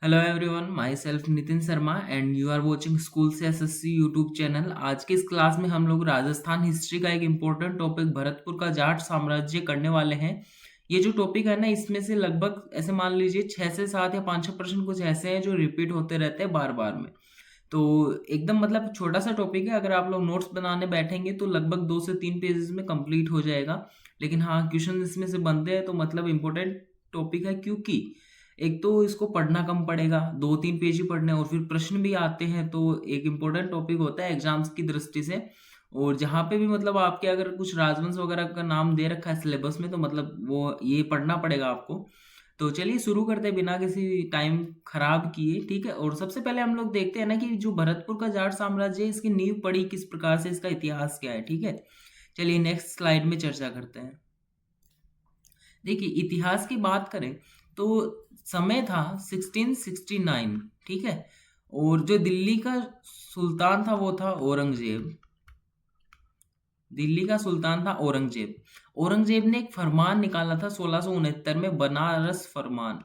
Hello everyone, myself Nitin Sharma and you are watching school से SSC YouTube channel. आज की इस क्लास में हम लोग राजस्थान हिस्ट्री का एक इम्पोर्टेंट टॉपिक भरतपुर का जाट साम्राज्य करने वाले हैं। ये जो टॉपिक है ना, इसमें से लगभग ऐसे मान लीजिए 6 से 7 या 5-6 प्रश्न कुछ ऐसे हैं जो रिपीट होते रहते हैं बार बार में। तो एकदम मतलब छोटा सा टॉपिक है, अगर आप लोग नोट्स बनाने बैठेंगे तो लगभग 2 से 3 पेजेस में कंप्लीट हो जाएगा। लेकिन हाँ, क्वेश्चन इसमें से बनते हैं तो मतलब इम्पोर्टेंट टॉपिक है, क्योंकि एक तो इसको पढ़ना कम पड़ेगा, 2-3 पेज ही पढ़ने हैं और फिर प्रश्न भी आते हैं, तो एक इम्पोर्टेंट टॉपिक होता है एग्जाम्स की दृष्टि से। और जहाँ पे भी मतलब आपके अगर कुछ राजवंश वगैरह का नाम दे रखा है सिलेबस में, तो मतलब वो ये पढ़ना पड़ेगा आपको। तो चलिए शुरू करते हैं बिना किसी टाइम खराब किए, ठीक है। और सबसे पहले हम लोग देखते हैं ना कि जो भरतपुर का जाट साम्राज्य है, इसकी नींव पड़ी किस प्रकार से, इसका इतिहास क्या है, ठीक है। चलिए नेक्स्ट स्लाइड में चर्चा करते हैं। देखिए, इतिहास की बात करें तो समय था 1669, ठीक है। और जो दिल्ली का सुल्तान था वो था औरंगजेब। दिल्ली का सुल्तान था औरंगजेब। औरंगजेब ने एक फरमान निकाला था 1669 में, बनारस फरमान,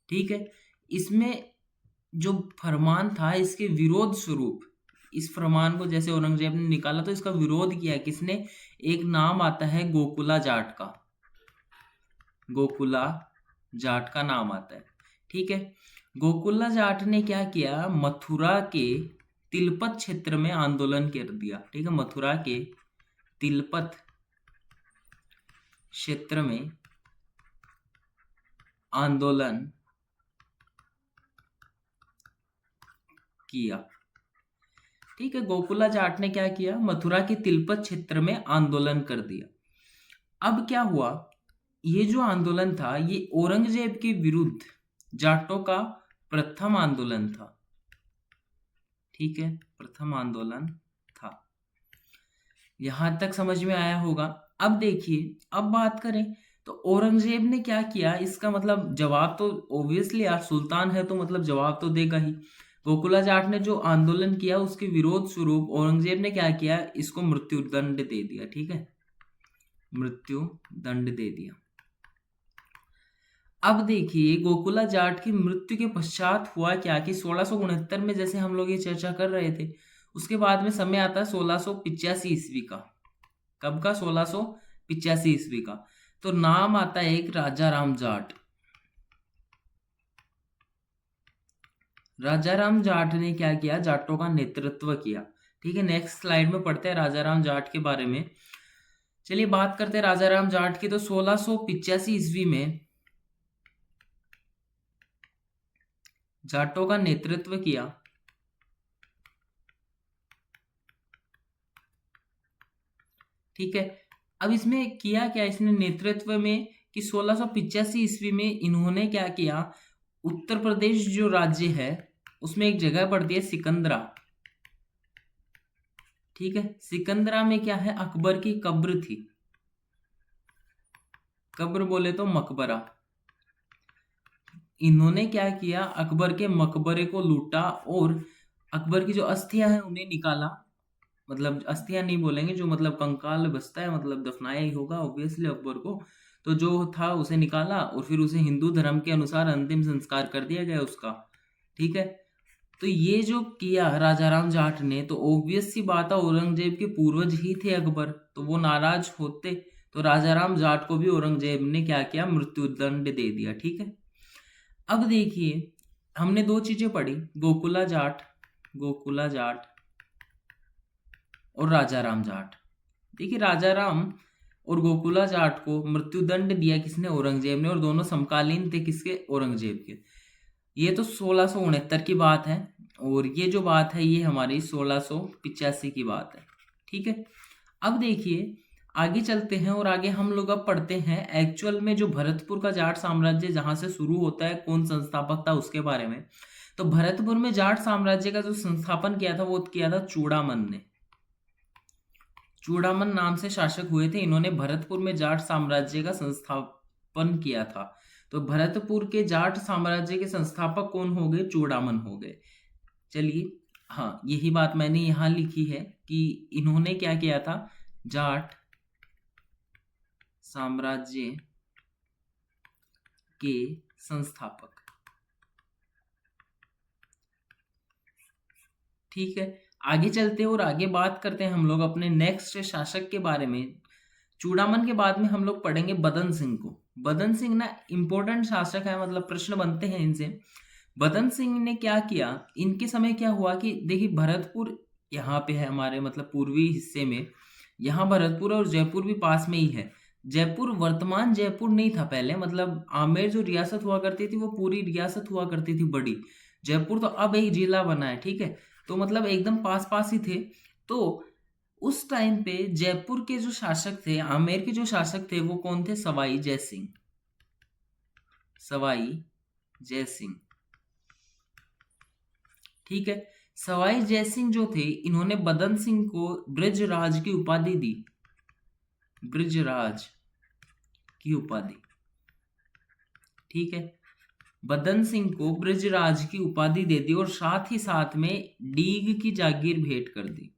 ठीक है। इसमें जो फरमान था, इसके विरोध स्वरूप, इस फरमान को जैसे औरंगजेब ने निकाला तो इसका विरोध किया किसने? एक नाम आता है गोकुला जाट का। गोकुला जाट का नाम आता है, ठीक है। गोकुला जाट ने क्या किया? मथुरा के तिलपत क्षेत्र में आंदोलन कर दिया, ठीक है। मथुरा के तिलपत क्षेत्र में आंदोलन किया, ठीक है। गोकुला जाट ने क्या किया? मथुरा के तिलपत क्षेत्र में आंदोलन कर दिया। अब क्या हुआ? ये जो आंदोलन था, ये औरंगजेब के विरुद्ध जाटों का प्रथम आंदोलन था, ठीक है। प्रथम आंदोलन था। यहां तक समझ में आया होगा। अब देखिए, अब बात करें तो औरंगजेब ने क्या किया, इसका मतलब जवाब तो ऑब्वियसली यार, सुल्तान है तो मतलब जवाब तो देगा ही। गोकुला जाट ने जो आंदोलन किया उसके विरोध स्वरूप औरंगजेब ने क्या किया? इसको मृत्यु दंड दे दिया, ठीक है। मृत्यु दंड दे दिया। अब देखिए, गोकुला जाट की मृत्यु के पश्चात हुआ क्या कि 1669 में, जैसे हम लोग ये चर्चा कर रहे थे, उसके बाद में समय आता है 1685 ईस्वी का। कब का? 1685 ईस्वी का। तो नाम आता है एक राजा राम जाट। राजा राम जाट ने क्या किया? जाटों का नेतृत्व किया, ठीक है। नेक्स्ट स्लाइड में पढ़ते हैं राजा राम जाट के बारे में। चलिए बात करते हैं राजा राम जाट की। तो 1685 ईस्वी में जाटों का नेतृत्व किया, ठीक है। अब इसमें किया क्या इसने नेतृत्व में कि 1685 ईस्वी में इन्होंने क्या किया? उत्तर प्रदेश जो राज्य है उसमें एक जगह पड़ती है सिकंदरा, ठीक है। सिकंदरा में क्या है? अकबर की कब्र थी। कब्र बोले तो मकबरा। इन्होंने क्या किया? अकबर के मकबरे को लूटा और अकबर की जो अस्थियां हैं उन्हें निकाला। मतलब अस्थियां नहीं बोलेंगे, जो मतलब कंकाल बचता है, मतलब दफनाया ही होगा ऑब्वियसली अकबर को। तो जो था उसे निकाला और फिर उसे हिंदू धर्म के अनुसार अंतिम संस्कार कर दिया गया उसका, ठीक है। तो ये जो किया राजा राम जाट ने, तो ऑब्वियस सी बात है, औरंगजेब के पूर्वज ही थे अकबर, तो वो नाराज होते। तो राजा राम जाट को भी औरंगजेब ने क्या किया? मृत्युदंड दे दिया, ठीक है। अब देखिए, हमने दो चीजें पढ़ी, गोकुला जाट, गोकुला जाट और राजा राम जाट। देखिए, राजा राम और गोकुला जाट को मृत्युदंड दिया किसने? औरंगजेब ने। और दोनों समकालीन थे किसके? औरंगजेब के। ये तो 1669 की बात है, और ये जो बात है ये हमारी 1685 की बात है, ठीक है। अब देखिए, आगे चलते हैं और आगे हम लोग अब पढ़ते हैं एक्चुअल में जो भरतपुर का जाट साम्राज्य जहां से शुरू होता है, कौन संस्थापक था उसके बारे में। तो भरतपुर में जाट साम्राज्य का जो संस्थापन किया था वो किया था चूड़ामन ने। चूड़ामन नाम से शासक हुए थे, इन्होंने भरतपुर में जाट साम्राज्य का संस्थापन किया था। तो भरतपुर के जाट साम्राज्य के संस्थापक कौन हो गए? चूड़ामन हो गए। चलिए, हाँ, यही बात मैंने यहाँ लिखी है कि इन्होंने क्या किया था? जाट साम्राज्य के संस्थापक। ठीक है, आगे चलते हैं और आगे बात करते हैं हम लोग अपने नेक्स्ट शासक के बारे में। चूड़ामन के बाद में हम लोग पढ़ेंगे बदन सिंह को। बदन सिंह ना इंपॉर्टेंट शासक है, मतलब प्रश्न बनते हैं इनसे। बदन सिंह ने क्या किया, इनके समय क्या हुआ कि देखिए भरतपुर यहाँ पे है हमारे मतलब पूर्वी हिस्से में, यहाँ भरतपुर और जयपुर भी पास में ही है। जयपुर वर्तमान जयपुर नहीं था पहले, मतलब आमेर जो रियासत हुआ करती थी वो पूरी रियासत हुआ करती थी बड़ी। जयपुर तो अब एक जिला बना है, ठीक है, तो मतलब एकदम पास पास ही थे। तो उस टाइम पे जयपुर के जो शासक थे, आमेर के जो शासक थे वो कौन थे, सवाई जय सिंह। सवाई जय सिंह, ठीक है। सवाई जय सिंह जो थे, इन्होंने बदन सिंह को ब्रजराज की उपाधि दी, ब्रजराज की उपाधि, ठीक है। बदन सिंह को ब्रजराज की उपाधि दे दी और साथ ही साथ में डीग की जागीर भेंट कर दी।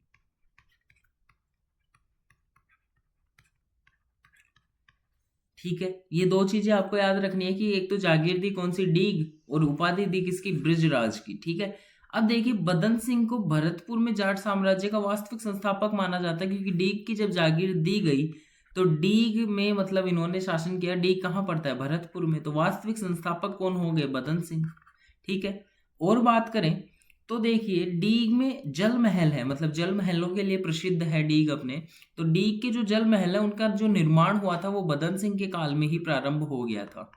ठीक है, ये दो चीजें आपको याद रखनी है कि एक तो जागीर दी कौन सी, डीग, और उपाधि दी किसकी, ब्रजराज की। ठीक है, अब देखिए बदन सिंह को भरतपुर में जाट साम्राज्य का वास्तविक संस्थापक माना जाता है, क्योंकि डीग की जब जागीर दी गई तो डीग में मतलब इन्होंने शासन किया। डीग कहाँ पड़ता है, भरतपुर में, तो वास्तविक संस्थापक कौन हो गए, बदन सिंह। ठीक है, और बात करें तो देखिए डीग में जल महल है, मतलब जल महलों के लिए प्रसिद्ध है डीग अपने। तो डीग के जो जल महल है उनका जो निर्माण हुआ था वो बदन सिंह के काल में ही प्रारंभ हो गया था।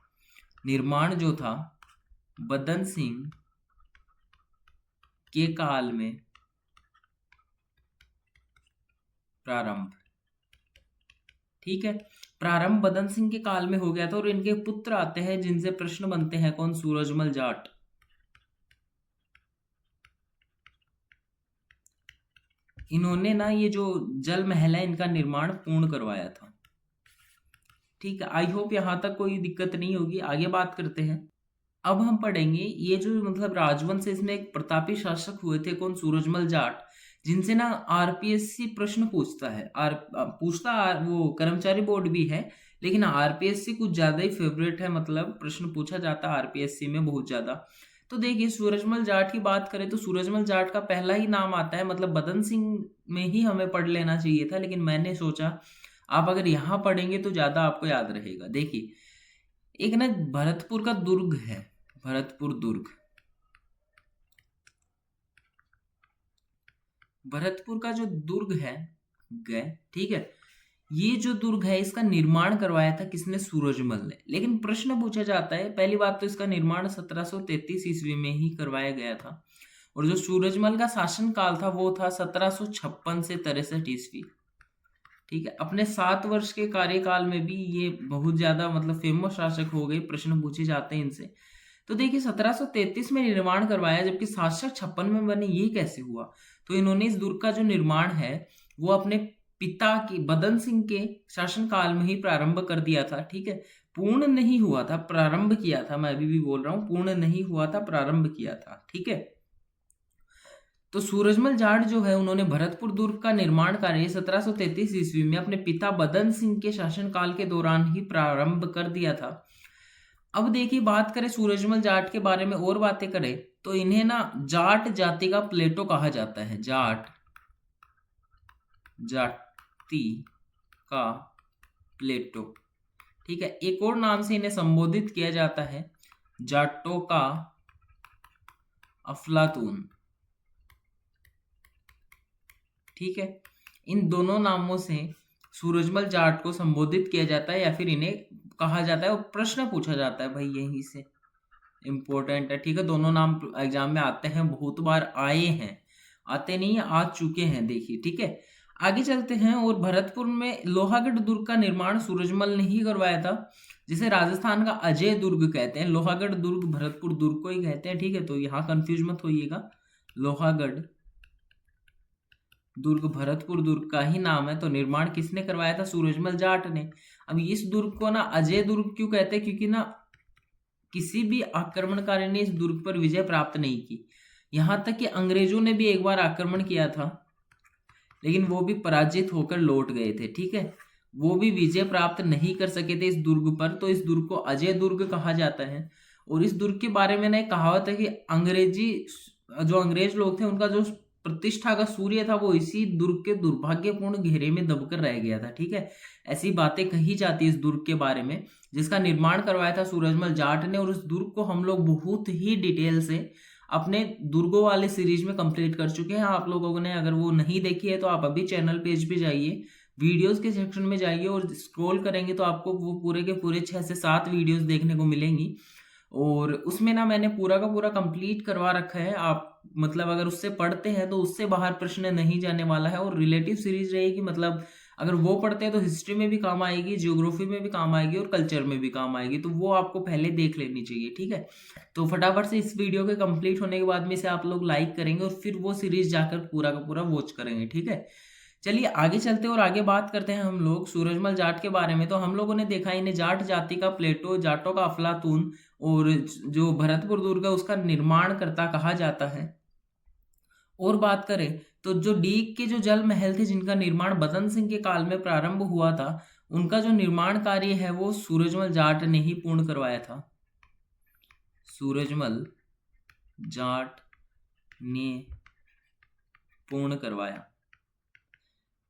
निर्माण जो था बदन सिंह के काल में प्रारंभ, ठीक है, प्रारंभ बदन सिंह के काल में हो गया था। और इनके पुत्र आते हैं जिनसे प्रश्न बनते हैं, कौन, सूरजमल जाट। इन्होंने ना ये जो जल महल है इनका निर्माण पूर्ण करवाया था। ठीक है, आई होप यहां तक कोई दिक्कत नहीं होगी। आगे बात करते हैं। अब हम पढ़ेंगे ये जो मतलब राजवंश है, इसमें एक प्रतापी शासक हुए थे, कौन, सूरजमल जाट, जिनसे ना आरपीएससी प्रश्न पूछता है। वो कर्मचारी बोर्ड भी है, लेकिन आरपीएससी कुछ ज्यादा ही फेवरेट है, मतलब प्रश्न पूछा जाता है आरपीएससी में बहुत ज्यादा। तो देखिए सूरजमल जाट की बात करें तो सूरजमल जाट का पहला ही नाम आता है, मतलब बदन सिंह में ही हमें पढ़ लेना चाहिए था, लेकिन मैंने सोचा आप अगर यहाँ पढ़ेंगे तो ज्यादा आपको याद रहेगा। देखिए एक ना भरतपुर का दुर्ग है, भरतपुर दुर्ग, भरतपुर का जो दुर्ग है गए, ठीक है, ये जो दुर्ग है इसका निर्माण करवाया था किसने, सूरजमल ने। लेकिन प्रश्न पूछा जाता है, पहली बात तो इसका निर्माण 1733 ईस्वी में ही करवाया गया था, और जो सूरजमल का शासन काल था वो था 1756 से 63 ईस्वी। ठीक है, अपने 7 वर्ष के कार्यकाल में भी ये बहुत ज्यादा मतलब फेमस शासक हो गए, प्रश्न पूछे जाते हैं इनसे। तो देखिए 1733 में निर्माण करवाया, जबकि 756 में बने, ये कैसे हुआ। तो इन्होंने इस दुर्ग का जो निर्माण है वो अपने पिता की बदन सिंह के शासन काल में ही प्रारंभ कर दिया था। ठीक है, पूर्ण नहीं हुआ था, प्रारंभ किया था, मैं अभी भी बोल रहा हूँ पूर्ण नहीं हुआ था, प्रारंभ किया था। ठीक है, तो सूरजमल जाट जो है उन्होंने भरतपुर दुर्ग का निर्माण कार्य 1733 ईस्वी में अपने पिता बदन सिंह के शासनकाल के दौरान ही प्रारंभ कर दिया था। अब देखिए बात करें सूरजमल जाट के बारे में और बातें करें तो इन्हें ना जाट जाति का प्लेटो कहा जाता है, जाट जाति का प्लेटो। ठीक है, एक और नाम से इन्हें संबोधित किया जाता है, जाटों का अफलातून। ठीक है, इन दोनों नामों से सूरजमल जाट को संबोधित किया जाता है या फिर इन्हें कहा जाता है, और प्रश्न पूछा जाता है भाई यहीं से, इंपॉर्टेंट है। ठीक है, दोनों नाम एग्जाम में आते हैं, बहुत बार आए हैं, आते नहीं आ चुके हैं, देखिए। ठीक है, आगे चलते हैं। और भरतपुर में लोहागढ़ दुर्ग का निर्माण सूरजमल ने ही करवाया था, जिसे राजस्थान का अजय दुर्ग कहते हैं। लोहागढ़ दुर्ग भरतपुर दुर्ग को ही कहते हैं। ठीक है, तो यहाँ कंफ्यूज मत होइएगा, लोहागढ़ दुर्ग भरतपुर दुर्ग का ही नाम है। तो निर्माण किसने करवाया था, सूरजमल जाट ने। अब इस दुर्ग को ना अजय दुर्ग क्यों कहते हैं, क्योंकि ना किसी भी आक्रमणकारी ने इस दुर्ग पर विजय प्राप्त नहीं की। यहां तक कि अंग्रेजों ने भी एक बार आक्रमण किया था, लेकिन वो भी पराजित होकर लौट गए थे। ठीक है, वो भी विजय प्राप्त नहीं कर सके थे इस दुर्ग पर, तो इस दुर्ग को अजय दुर्ग कहा जाता है। और इस दुर्ग के बारे में ना एक कहावत है कि जो अंग्रेज लोग थे उनका जो प्रतिष्ठा का सूर्य था वो इसी दुर्ग के दुर्भाग्यपूर्ण घेरे में दबकर रह गया था। ठीक है, ऐसी बातें कही जाती है इस दुर्ग के बारे में, जिसका निर्माण करवाया था सूरजमल जाट ने। और उस दुर्ग को हम लोग बहुत ही डिटेल से अपने दुर्गों वाले सीरीज में कंप्लीट कर चुके हैं। आप लोगों ने अगर वो नहीं देखी है तो आप अभी चैनल पेज पे जाइए, वीडियोस के सेक्शन में जाइए और स्क्रॉल करेंगे तो आपको वो पूरे के पूरे 6 से 7 वीडियोस देखने को मिलेंगी। और उसमें ना मैंने पूरा का पूरा कंप्लीट करवा रखा है। आप मतलब अगर उससे पढ़ते हैं तो उससे बाहर प्रश्न नहीं जाने वाला है, और रिलेटिव सीरीज रहेगी। मतलब अगर वो पढ़ते हैं तो हिस्ट्री में भी काम आएगी, जियोग्राफी में भी काम आएगी और कल्चर में भी काम आएगी, तो वो आपको पहले देख लेनी चाहिए। ठीक है, तो फटाफट से इस वीडियो के कंप्लीट होने के बाद में इसे आप लोग लाइक करेंगे और फिर वो सीरीज जाकर पूरा का पूरा वॉच करेंगे। ठीक है, चलिए आगे चलते हैं और आगे बात करते हैं हम लोग सूरजमल जाट के बारे में। तो हम लोगों ने देखा इन्हें जाट जाति का प्लेटो, जाटों का अफलातून, और जो भरतपुर दुर्ग है उसका निर्माणकर्ता कहा जाता है। और बात करें तो जो डीग के जो जल महल थे जिनका निर्माण बदन सिंह के काल में प्रारंभ हुआ था, उनका जो निर्माण कार्य है वो सूरजमल जाट ने ही पूर्ण करवाया था। सूरजमल जाट ने पूर्ण करवाया।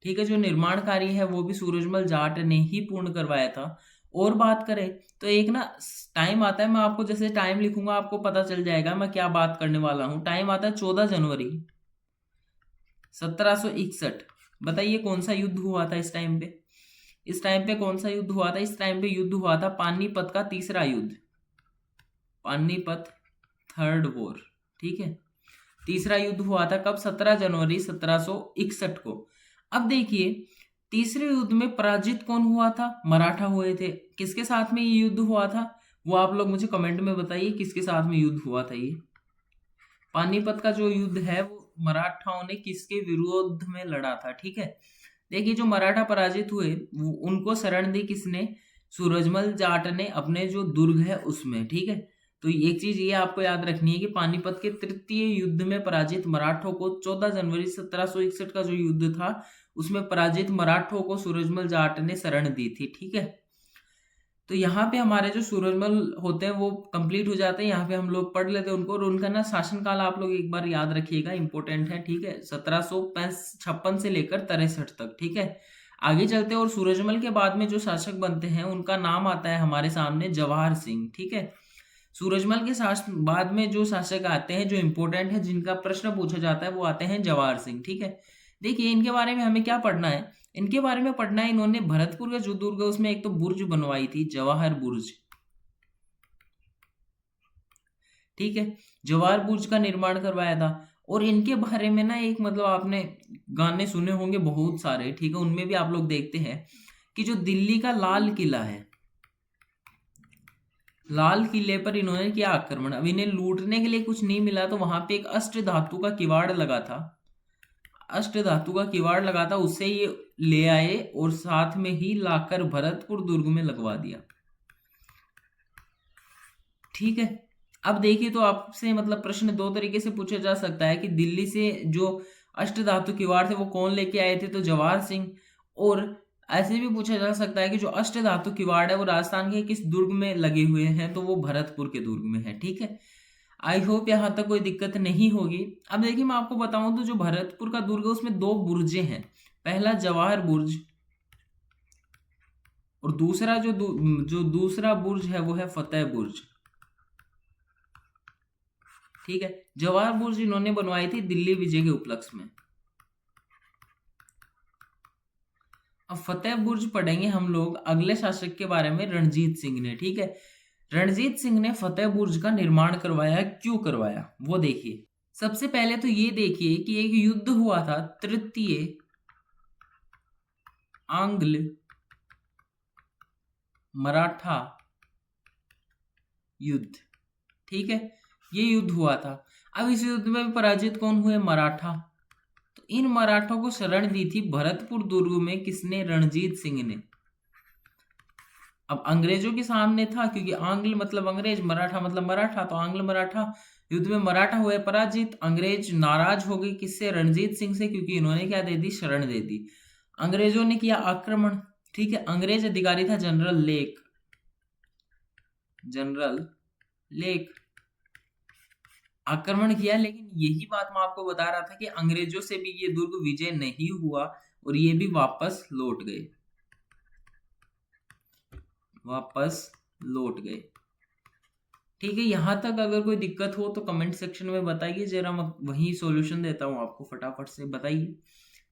ठीक है, जो निर्माण कार्य है वो भी सूरजमल जाट ने ही पूर्ण करवाया था। और बात करें तो एक ना टाइम आता है, मैं आपको जैसे टाइम लिखूंगा आपको पता चल जाएगा मैं क्या बात करने वाला हूँ। टाइम आता है 14 जनवरी 1761। बताइए कौन सा युद्ध हुआ था इस टाइम पे? इस टाइम पे कौन सा युद्ध हुआ था? इस टाइम पे युद्ध हुआ था पानीपत का तीसरा युद्ध, पानीपत थर्ड वॉर। ठीक है, तीसरा युद्ध हुआ था कब? 17 जनवरी 1761 को। अब देखिए तीसरे युद्ध में पराजित कौन हुआ था? मराठा हुए थे। किसके साथ में ये युद्ध हुआ था वो आप लोग मुझे कमेंट में बताइए, किसके साथ में युद्ध हुआ था ये? पानीपत का जो युद्ध है वो मराठाओं ने किसके विरोध में लड़ा था? ठीक है, देखिए जो मराठा पराजित हुए उनको शरण दी किसने? सूरजमल जाट ने अपने जो दुर्ग है उसमें। ठीक है, तो एक चीज ये आपको याद रखनी है कि पानीपत के तृतीय युद्ध में पराजित मराठों को 14 जनवरी 1761 का जो युद्ध था उसमें पराजित मराठों को सूरजमल जाट ने शरण दी थी। ठीक है, तो यहाँ पे हमारे जो सूरजमल होते हैं वो कंप्लीट हो जाते हैं। यहाँ पे हम लोग पढ़ लेते हैं उनको, और उनका ना शासनकाल आप लोग एक बार याद रखिएगा, इंपॉर्टेंट है। ठीक है, 1756 से लेकर 63 तक। ठीक है, आगे चलते हैं। और सूरजमल के बाद में जो शासक बनते हैं उनका नाम आता है हमारे सामने जवाहर सिंह। ठीक है, सूरजमल के शासन बाद में जो शासक आते हैं जो इंपॉर्टेंट है, जिनका प्रश्न पूछा जाता है, वो आते हैं जवाहर सिंह। ठीक है, देखिए इनके बारे में हमें क्या पढ़ना है? इनके बारे में पढ़ना है, इन्होंने भरतपुर का जो दुर्ग है उसमें एक तो बुर्ज बनवाई थी, जवाहर बुर्ज। ठीक है, जवाहर बुर्ज का निर्माण करवाया था। और इनके बारे में ना एक मतलब आपने गाने सुने होंगे बहुत सारे। ठीक है, उनमें भी आप लोग देखते हैं कि जो दिल्ली का लाल किला है, लाल किले पर इन्होंने किया आक्रमण। अब इन्हें लूटने के लिए कुछ नहीं मिला तो वहां पे एक अष्ट धातु का किवाड़ लगा था, अष्ट धातु का किवाड़ लगा था, उससे ये ले आए और साथ में ही लाकर भरतपुर दुर्ग में लगवा दिया। ठीक है, अब देखिए तो आपसे मतलब प्रश्न दो तरीके से पूछा जा सकता है कि दिल्ली से जो अष्ट धातु किवाड़ थे वो कौन लेके आए थे? तो जवाहर सिंह। और ऐसे भी पूछा जा सकता है कि जो अष्ट धातु किवाड़ है वो राजस्थान के किस दुर्ग में लगे हुए हैं? तो वो भरतपुर के दुर्ग में है। ठीक है, आई होप यहाँ तक कोई दिक्कत नहीं होगी। अब देखिए मैं आपको बताऊं तो जो भरतपुर का दुर्ग है उसमें 2 बुर्जे हैं। पहला जवाहर बुर्ज, और दूसरा जो दूसरा बुर्ज है वो है फतेह बुर्ज। ठीक है, जवाहर बुर्ज इन्होंने बनवाई थी दिल्ली विजय के उपलक्ष्य में। अब फतेह बुर्ज पढ़ेंगे हम लोग अगले शासक के बारे में, रणजीत सिंह ने। ठीक है, रणजीत सिंह ने फतेह बुर्ज का निर्माण करवाया। क्यों करवाया वो देखिए। सबसे पहले तो ये देखिए कि एक युद्ध हुआ था, तृतीय आंग्ल मराठा युद्ध। ठीक है, ये युद्ध हुआ था। अब इस युद्ध में पराजित कौन हुए? मराठा। तो इन मराठों को शरण दी थी भरतपुर दुर्ग में किसने? रणजीत सिंह ने। अब अंग्रेजों के सामने था, क्योंकि आंग्ल मतलब अंग्रेज, मराठा मतलब मराठा, तो आंग्ल मराठा युद्ध में मराठा हुए पराजित। अंग्रेज नाराज हो गए किससे? रणजीत सिंह से, क्योंकि इन्होंने क्या दे दी? शरण दे दी। अंग्रेजों ने किया आक्रमण, ठीक है, अंग्रेज अधिकारी था जनरल लेक। जनरल लेक आक्रमण किया, लेकिन यही बात मैं आपको बता रहा था कि अंग्रेजों से भी ये दुर्ग विजय नहीं हुआ और ये भी वापस लौट गए, वापस लौट गए। ठीक है, यहां तक अगर कोई दिक्कत हो तो कमेंट सेक्शन में बताइए, जरा मैं वही सॉल्यूशन देता हूं आपको, फटाफट से बताइए।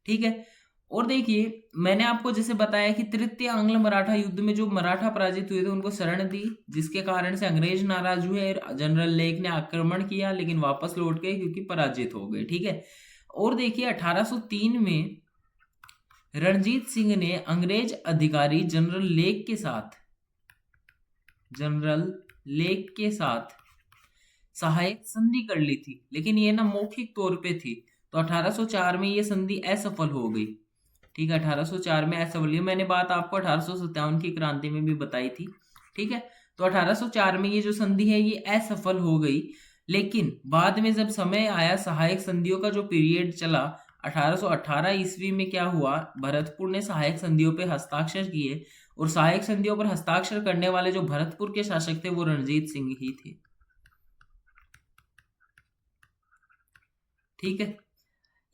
ठीक है, और देखिए मैंने आपको जैसे बताया कि तृतीय आंग्ल मराठा युद्ध में जो मराठा पराजित हुए थे उनको शरण दी, जिसके कारण से अंग्रेज नाराज हुए और जनरल लेक ने आक्रमण किया, लेकिन वापस लौट गए क्योंकि पराजित हो गए। ठीक है, और देखिए 1803 में रणजीत सिंह ने अंग्रेज अधिकारी जनरल लेक के साथ सहायक संधि कर ली थी, लेकिन ये ना मौखिक तौर पे थी, तो 1804 में ये संधि असफल हो गई। ठीक है, 1804 में असफल हुई। मैंने बात आपको 1857 की क्रांति में भी बताई थी। ठीक है, तो 1804 में ये जो संधि है ये असफल हो गई, लेकिन बाद में जब समय आया सहायक संधियों का जो पीरियड चला 1818 ईस्वी में क्या हुआ, भरतपुर ने सहायक संधियों पे हस्ताक्षर किए, और सहायक संधियों पर हस्ताक्षर करने वाले जो भरतपुर के शासक थे वो रणजीत सिंह ही थे। ठीक है,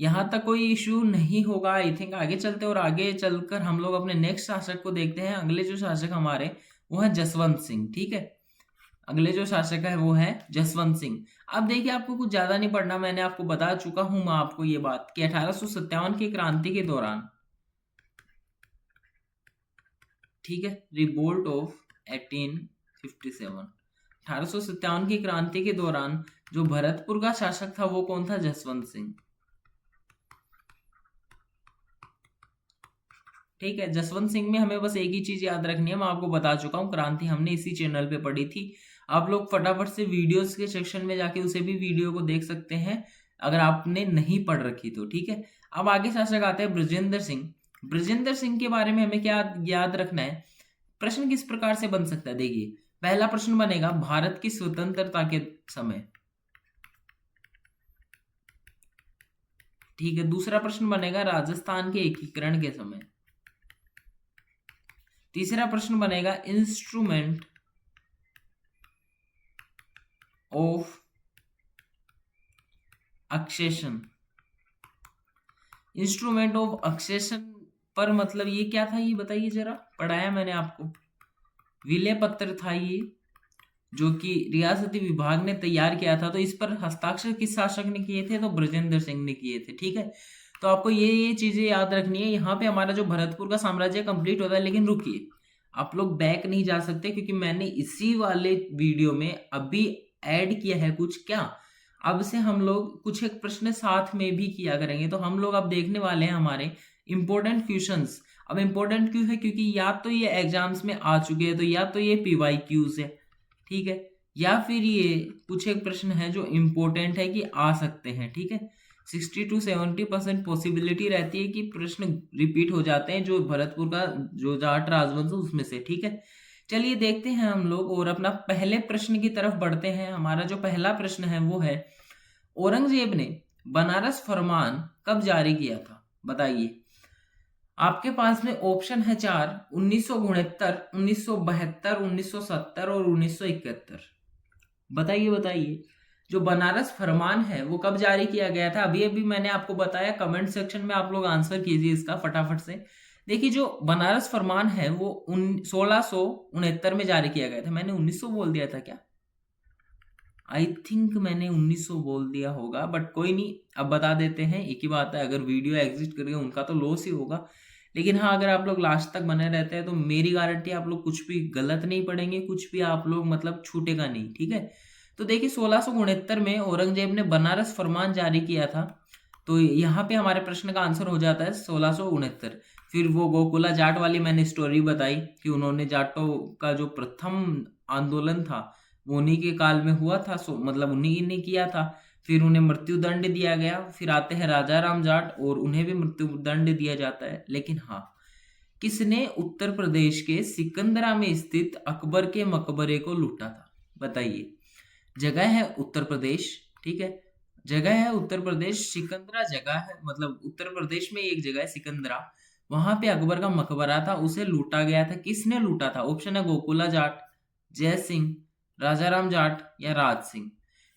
यहां तक कोई इश्यू नहीं होगा आई थिंक। आगे चलते और आगे चलकर हम लोग अपने नेक्स्ट शासक को देखते हैं। अगले जो शासक हमारे वो है जसवंत सिंह। ठीक है, अगले जो शासक है वो है जसवंत सिंह। अब देखिए आपको कुछ ज्यादा नहीं पढ़ना, मैंने आपको बता चुका हूं मैं आपको ये बात कि 1857 की क्रांति के दौरान, ठीक है, रिवोल्ट ऑफ 1857, 1857 की क्रांति के दौरान जो भरतपुर का शासक था वो कौन था, जसवंत सिंह। ठीक है, जसवंत सिंह में हमें बस एक ही चीज याद रखनी है, मैं आपको बता चुका हूँ, क्रांति हमने इसी चैनल पे पढ़ी थी। आप लोग फटाफट से वीडियोस के सेक्शन में जाके उसे भी वीडियो को देख सकते हैं अगर आपने नहीं पढ़ रखी तो। ठीक है, अब आगे शासक आते हैं ब्रजेंद्र सिंह। ब्रजेंद्र सिंह के बारे में हमें क्या याद रखना है, प्रश्न किस प्रकार से बन सकता है। देखिए पहला प्रश्न बनेगा भारत की स्वतंत्रता के समय। ठीक है, दूसरा प्रश्न बनेगा राजस्थान के एकीकरण के समय। तीसरा प्रश्न बनेगा इंस्ट्रूमेंट ऑफ अक्सेशन। इंस्ट्रूमेंट ऑफ अक्सेशन पर मतलब ये क्या था, ये बताइए जरा, पढ़ाया मैंने आपको। विलय पत्र था ये, जो कि रियासती विभाग ने तैयार किया था, तो इस पर हस्ताक्षर किस शासक ने किए थे, तो ब्रजेंद्र सिंह ने किए थे। ठीक है, तो आपको ये चीजें याद रखनी है। यहाँ पे हमारा जो भरतपुर का साम्राज्य कंप्लीट होता है, लेकिन रुकिए, आप लोग बैक नहीं जा सकते क्योंकि मैंने इसी वाले वीडियो में अभी ऐड किया है कुछ। क्या अब से हम लोग कुछ एक प्रश्न साथ में भी किया करेंगे, तो हम लोग अब देखने वाले हैं हमारे इंपॉर्टेंट क्वेश्चंस। अब इंपॉर्टेंट क्यों है, क्योंकि या तो ये एग्जाम्स में आ चुके हैं, तो या तो ये PYQs है, ठीक है, या फिर ये कुछ एक प्रश्न है जो इंपॉर्टेंट है कि आ सकते हैं। ठीक है, 60 to 70% पॉसिबिलिटी रहती है कि प्रश्न रिपीट हो जाते हैं जो भरतपुर का जो जाट राजवंश है उसमें से। ठीक है, चलिए देखते हैं हम लोग और अपना पहले प्रश्न की तरफ बढ़ते हैं। हमारा जो पहला प्रश्न है वो है, औरंगजेब ने बनारस फरमान कब जारी किया था, बताइए। आपके पास में ऑप्शन है 4, 1969, 1972, 1970 और 1971। बताइए बताइए, जो बनारस फरमान है वो कब जारी किया गया था। अभी अभी मैंने आपको बताया, कमेंट सेक्शन में आप लोग आंसर कीजिए इसका फटाफट से। देखिए जो बनारस फरमान है वो 1669 में जारी किया गया था। मैंने 1900 बोल दिया था क्या, आई थिंक मैंने 1900 बोल दिया होगा, बट कोई नहीं, अब बता देते हैं, एक ही बात है। अगर वीडियो एग्जिट कर गए उनका तो लॉस ही होगा, लेकिन हाँ अगर आप लोग लास्ट तक बने रहते हैं तो मेरी गारंटी आप लोग कुछ भी गलत नहीं पढ़ेंगे, कुछ भी आप लोग मतलब छूटेगा नहीं। ठीक है, तो देखिए 1669 में औरंगजेब ने बनारस फरमान जारी किया था, तो यहाँ पे हमारे प्रश्न का आंसर हो जाता है 1669। फिर वो गोकुला जाट वाली मैंने स्टोरी बताई कि उन्होंने जाटों का जो प्रथम आंदोलन था वो उन्हीं के काल में हुआ था, सो मतलब उन्हीं ने किया था। फिर उन्हें मृत्यु दंड दिया गया। फिर आते हैं राजा राम जाट और उन्हें भी मृत्यु दंड दिया जाता है। लेकिन हाँ, किसने उत्तर प्रदेश के सिकंदरा में स्थित अकबर के मकबरे को लूटा था, बताइए। जगह है उत्तर प्रदेश, ठीक है, जगह है उत्तर प्रदेश, सिकंदरा जगह है, मतलब उत्तर प्रदेश में एक जगह है सिकंदरा, वहां पे अकबर का मकबरा था, उसे लूटा गया था। किसने लूटा था? ऑप्शन है गोकुला जाट, जय सिंह, राजाराम जाट या राज सिंह।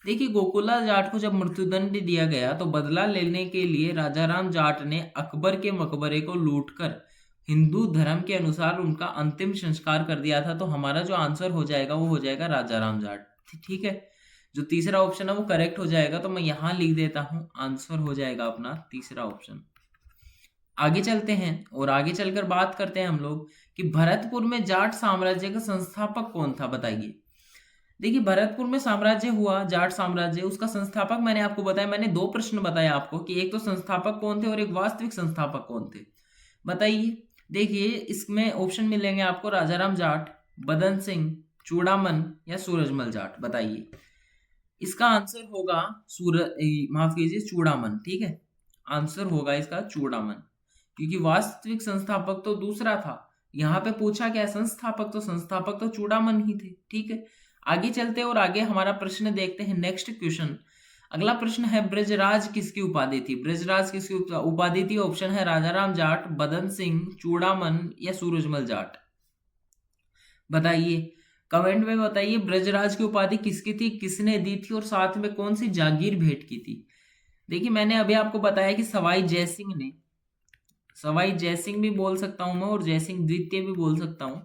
देखिए, गोकुला जाट को जब मृत्युदंड दिया गया तो बदला लेने के लिए राजाराम जाट ने अकबर के मकबरे को लूटकर हिंदू धर्म के अनुसार उनका अंतिम संस्कार कर दिया था। तो हमारा जो आंसर हो जाएगा वो हो जाएगा राजाराम जाट। ठीक है, जो तीसरा ऑप्शन है वो करेक्ट हो जाएगा, तो मैं यहाँ लिख देता हूँ, आंसर हो जाएगा अपना तीसरा ऑप्शन। आगे चलते हैं और आगे चलकर बात करते हैं हम लोग कि भरतपुर में जाट साम्राज्य का संस्थापक कौन था, बताइए। देखिए, भरतपुर में साम्राज्य हुआ, जाट साम्राज्य, उसका संस्थापक मैंने आपको बताया, मैंने दो प्रश्न बताए आपको कि एक तो संस्थापक कौन थे और एक वास्तविक संस्थापक कौन थे, बताइए। देखिए, इसमें ऑप्शन मिलेंगे आपको राजाराम जाट, बदन सिंह, चूड़ामन या सूरजमल जाट, बताइए। इसका आंसर होगा माफ कीजिए, चूड़ामन। ठीक है, आंसर होगा इसका चूड़ामन, क्योंकि वास्तविक संस्थापक तो दूसरा था। यहाँ पे पूछा क्या, संस्थापक तो चूड़ामन ही थे। ठीक है, आगे चलते और आगे हमारा प्रश्न देखते हैं। नेक्स्ट क्वेश्चन, अगला प्रश्न है, ब्रजराज किसकी उपाधि थी? ब्रजराज किसकी उपाधि थी? ऑप्शन है राजाराम जाट, बदन सिंह, चूड़ामन या सूरजमल जाट, बताइए। कमेंट में बताइए ब्रजराज की उपाधि किसकी थी, किसने दी थी और साथ में कौन सी जागीर भेंट की थी। देखिए, मैंने अभी आपको बताया कि सवाई जयसिंह ने, सवाई जयसिंह भी बोल सकता हूं मैं और जयसिंह द्वितीय भी बोल सकता हूं,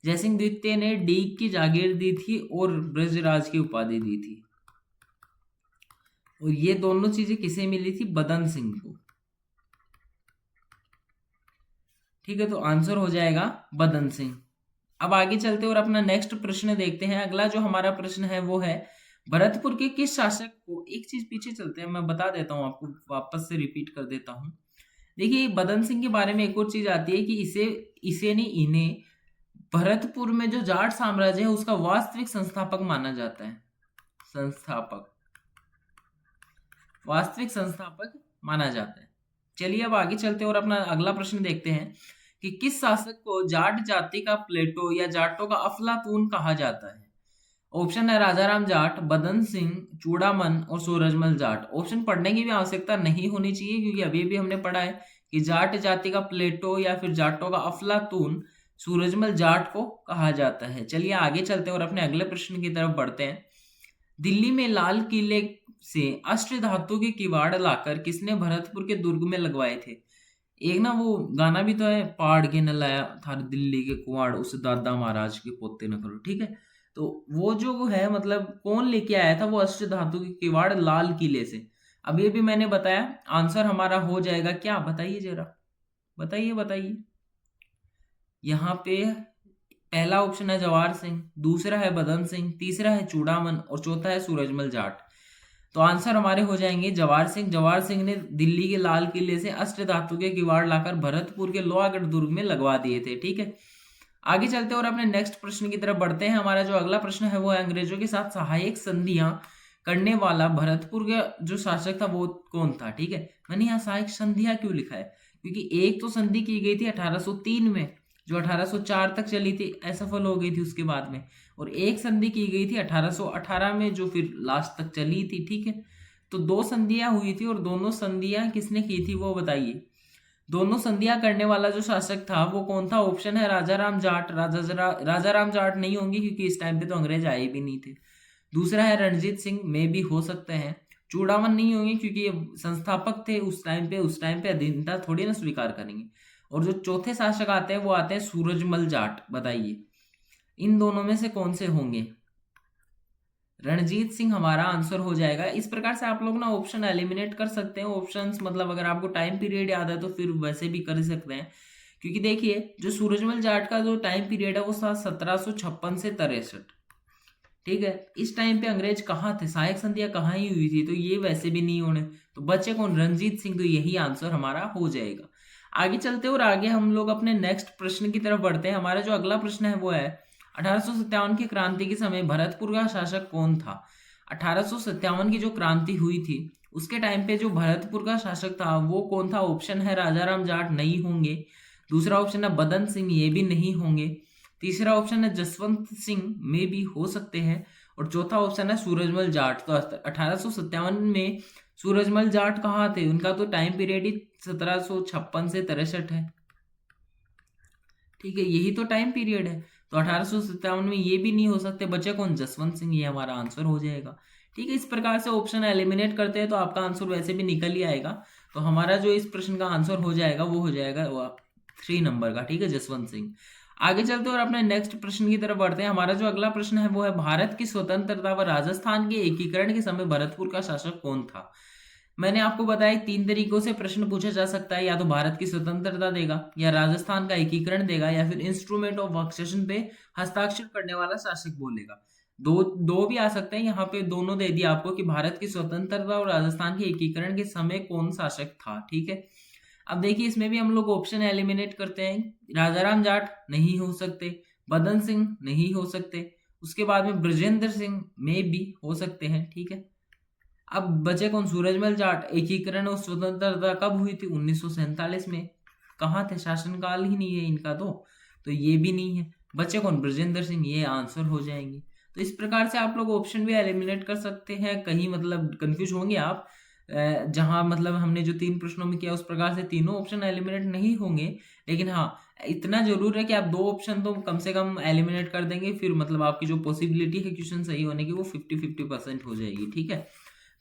जयसिंह द्वितीय ने डीग की जागीर दी थी और ब्रजराज की उपाधि दी थी। और ये दोनों चीजें किसे मिली थी? बदन सिंह को। ठीक है, तो आंसर हो जाएगा बदन सिंह। अब आगे चलते और अपना नेक्स्ट प्रश्न देखते हैं। अगला जो हमारा प्रश्न है वो है, भरतपुर के किस शासक को, एक चीज पीछे चलते हैं, मैं बता देता हूं आपको, वापस से रिपीट कर देता हूं। देखिए, बदन सिंह के बारे में एक और चीज आती है कि इसे नहीं, इन्हें भरतपुर में जो जाट साम्राज्य है उसका वास्तविक संस्थापक माना जाता है। वास्तविक संस्थापक माना जाता है। चलिए, अब आगे चलते हैं और अपना अगला प्रश्न देखते हैं कि किस शासक को जाट जाति का प्लेटो या जाटों का अफलातून कहा जाता है। ऑप्शन है राजाराम जाट, बदन सिंह, चूड़ामन और सूरजमल जाट। ऑप्शन पढ़ने की भी आवश्यकता नहीं होनी चाहिए, क्योंकि अभी भी हमने पढ़ा है कि जाट जाति का प्लेटो या फिर जाटों का अफलातून सूरजमल जाट को कहा जाता है। चलिए आगे चलते हैं और अपने अगले प्रश्न की तरफ बढ़ते हैं। दिल्ली में लाल किले से अष्ट धातु के किवाड़ लाकर किसने भरतपुर के दुर्ग में लगवाए थे? एक ना वो गाना भी तो है, पहाड़ के न लाया था दिल्ली के कुआड़, उस दादा महाराज के पोते न करो। ठीक है, तो वो जो है, मतलब कौन लेके आया था वो अष्ट धातु के किवाड़ लाल किले से? अब ये भी मैंने बताया, आंसर हमारा हो जाएगा क्या, बताइए जरा, बताइए। यहाँ पे पहला ऑप्शन है जवाहर सिंह, दूसरा है बदन सिंह, तीसरा है चूड़ामन और चौथा है सूरजमल जाट। तो आंसर हमारे हो जाएंगे जवाहर सिंह। जवाहर सिंह ने दिल्ली के लाल किले से अष्ट धातु के किवाड़ लाकर भरतपुर के लोहागढ़ दुर्ग में लगवा दिए थे। ठीक है, आगे चलते और अपने नेक्स्ट प्रश्न की तरफ बढ़ते हैं। हमारा जो अगला प्रश्न है वो है, अंग्रेजों के साथ सहायक संधियां करने वाला भरतपुर का जो शासक था वो कौन था? ठीक है, मैंने यहाँ सहायक संधियां क्यों लिखा है, क्योंकि एक तो संधि की गई थी 1803 में, जो 1804 तक चली थी, असफल हो गई थी उसके बाद में, और एक संधि की गई थी 1818 में जो फिर लास्ट तक चली थी। ठीक है, तो दो संधियां हुई थी और दोनों संधियां किसने की थी वो बताइए। दोनों संधियां करने वाला जो शासक था वो कौन था? ऑप्शन है राजाराम जाट। राजाराम जाट नहीं होंगे क्योंकि इस टाइम पे तो अंग्रेज आए भी नहीं थे। दूसरा है रणजीत सिंह, में भी हो सकते हैं। चूड़ामन नहीं होंगे क्योंकि ये संस्थापक थे उस टाइम पे अधीनता थोड़ी ना स्वीकार करेंगे। और जो चौथे शासक आते हैं वो आते हैं सूरजमल जाट, बताइए इन दोनों में से कौन से होंगे? रणजीत सिंह हमारा आंसर हो जाएगा। इस प्रकार से आप लोग ना ऑप्शन एलिमिनेट कर सकते हैं। ऑप्शंस मतलब अगर आपको टाइम पीरियड याद है तो फिर वैसे भी कर सकते हैं, क्योंकि देखिए जो सूरजमल जाट का जो टाइम पीरियड है वो था 1756 से 63। ठीक है, इस टाइम पे अंग्रेज कहाँ थे, सहायक संधियां कहाँ ही हुई थी, तो ये वैसे भी नहीं होने, तो बचे कौन? रणजीत सिंह। तो यही आंसर हमारा हो जाएगा। आगे चलते और आगे हम लोग अपने नेक्स्ट प्रश्न की तरफ बढ़ते हैं। हमारा जो अगला प्रश्न है वो है, 1857 की क्रांति के समय भरतपुर का शासक कौन था? 1857 की जो क्रांति हुई थी उसके टाइम पे जो भरतपुर का शासक था वो कौन था? ऑप्शन है राजाराम जाट, नहीं होंगे। दूसरा ऑप्शन है बदन सिंह, ये भी नहीं होंगे। तीसरा ऑप्शन है जसवंत सिंह, में भी हो सकते हैं। और चौथा ऑप्शन है सूरजमल जाट। तो 1857 में सूरजमल जाट कहाँ थे? उनका तो टाइम पीरियड ही 1756 से 63 है। ठीक है, यही तो टाइम पीरियड है। तो 1857 में ये भी नहीं हो सकते, बचे कौन, जसवंत सिंह, ये हमारा आंसर हो जाएगा। ठीक है, इस प्रकार से ऑप्शन एलिमिनेट करते हैं तो आपका आंसर वैसे भी निकल ही आएगा। तो हमारा जो इस प्रश्न का आंसर हो जाएगा वो हो जाएगा 3 नंबर का। ठीक है, जसवंत सिंह। आगे चलते और अपने नेक्स्ट प्रश्न की तरफ बढ़ते हैं। हमारा जो अगला प्रश्न है वो है, भारत की स्वतंत्रता व राजस्थान के एकीकरण के समय भरतपुर का शासक कौन था। मैंने आपको बताया 3 तरीकों से प्रश्न पूछा जा सकता है, या तो भारत की स्वतंत्रता देगा, या राजस्थान का एकीकरण देगा, या फिर इंस्ट्रूमेंट ऑफ सक्सेशन पे हस्ताक्षर करने वाला शासक बोलेगा। दो दो भी आ सकते हैं, यहाँ पे दोनों दे दिया आपको कि भारत की स्वतंत्रता और राजस्थान के एकीकरण के समय कौन शासक था। ठीक है, अब देखिए इसमें भी हम लोग ऑप्शन एलिमिनेट करते हैं। राजाराम जाट नहीं हो सकते, बदन सिंह नहीं हो सकते, उसके बाद में ब्रजेंद्र सिंह में भी हो सकते हैं। ठीक है, अब बचे कौन, सूरजमल जाट। एकीकरण और स्वतंत्रता कब हुई थी, 1947 में। कहाँ थे, शासनकाल ही नहीं है इनका तो ये भी नहीं है। बचे कौन, ब्रजेंद्र सिंह, ये आंसर हो जाएंगे। तो इस प्रकार से आप लोग ऑप्शन भी एलिमिनेट कर सकते हैं। कहीं मतलब कंफ्यूज होंगे आप, जहां मतलब हमने जो 3 प्रश्नों में किया उस प्रकार से तीनों ऑप्शन एलिमिनेट नहीं होंगे, लेकिन हाँ इतना जरूर है कि आप 2 ऑप्शन तो कम से कम एलिमिनेट कर देंगे, फिर मतलब आपकी जो पॉसिबिलिटी है क्वेश्चन सही होने की वो 50-50% हो जाएगी। ठीक है,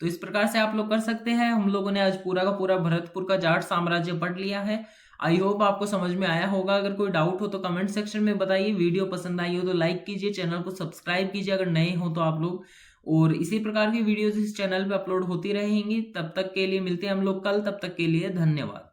तो इस प्रकार से आप लोग कर सकते हैं। हम लोगों ने आज पूरा का पूरा भरतपुर का जाट साम्राज्य पढ़ लिया है। आई होप आपको समझ में आया होगा। अगर कोई डाउट हो तो कमेंट सेक्शन में बताइए। वीडियो पसंद आई हो तो लाइक कीजिए, चैनल को सब्सक्राइब कीजिए अगर नए हो तो आप लोग। और इसी प्रकार की वीडियोस इस चैनल पे अपलोड होती रहेंगी। तब तक के लिए मिलते हैं हम लोग कल, तब तक के लिए धन्यवाद।